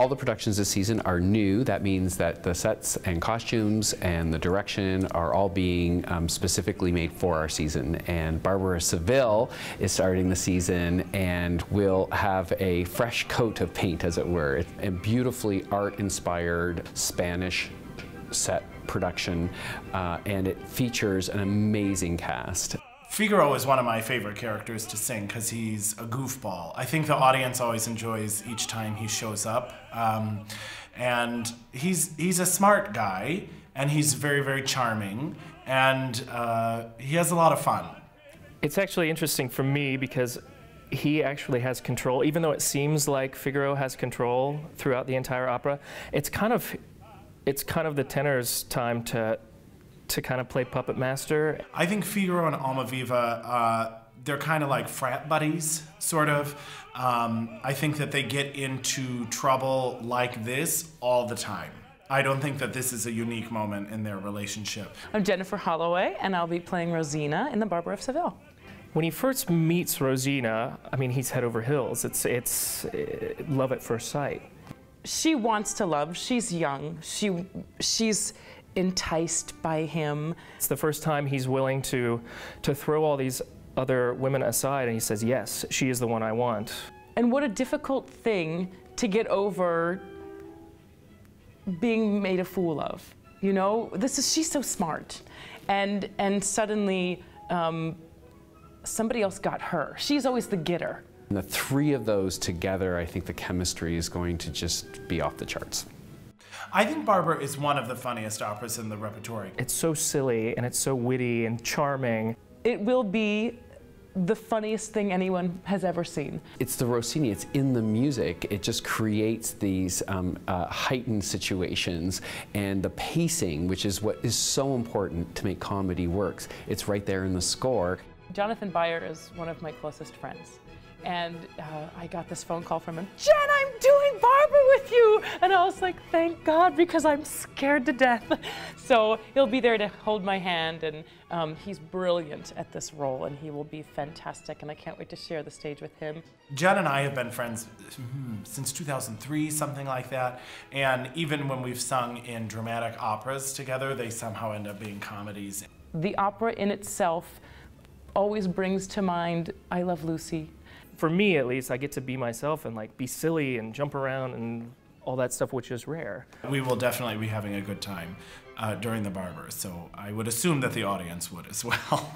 All the productions this season are new. That means that the sets and costumes and the direction are all being specifically made for our season. And Barber of Seville is starting the season and will have a fresh coat of paint, as it were. It's a beautifully art-inspired Spanish set production, and it features an amazing cast. Figaro is one of my favorite characters to sing because he's a goofball. I think the audience always enjoys each time he shows up. And he's a smart guy, and he's very, very charming, and he has a lot of fun. It's actually interesting for me because he actually has control. Even though it seems like Figaro has control throughout the entire opera, it's kind of the tenor's time to kind of play puppet master. I think Figaro and Almaviva, they're kind of like frat buddies, sort of. I think that they get into trouble like this all the time. I don't think that this is a unique moment in their relationship. I'm Jennifer Holloway, and I'll be playing Rosina in The Barber of Seville. When he first meets Rosina, I mean, he's head over heels. It's love at first sight. She wants to love. She's young. She's enticed by him. It's the first time he's willing to throw all these other women aside, and he says, yes, she is the one I want. And what a difficult thing to get over being made a fool of. You know, she's so smart. And suddenly somebody else got her. She's always the getter. And the three of those together, I think the chemistry is going to just be off the charts. I think Barber is one of the funniest operas in the repertory. It's so silly, and it's so witty and charming. It will be the funniest thing anyone has ever seen. It's the Rossini, it's in the music. It just creates these heightened situations, and the pacing, which is what is so important to make comedy works. It's right there in the score. Jonathan BEYER is one of my closest friends. And I got this phone call from him, Jen, I'm doing Barber with you! And I was like, thank God, because I'm scared to death. So he'll be there to hold my hand, and he's brilliant at this role, and he will be fantastic, and I can't wait to share the stage with him. Jen and I have been friends since 2003, something like that, and even when we've sung in dramatic operas together, they somehow end up being comedies. The opera in itself always brings to mind I Love Lucy. For me, at least, I get to be myself and like be silly and jump around and all that stuff, which is rare. We will definitely be having a good time during the Barber, so I would assume that the audience would as well.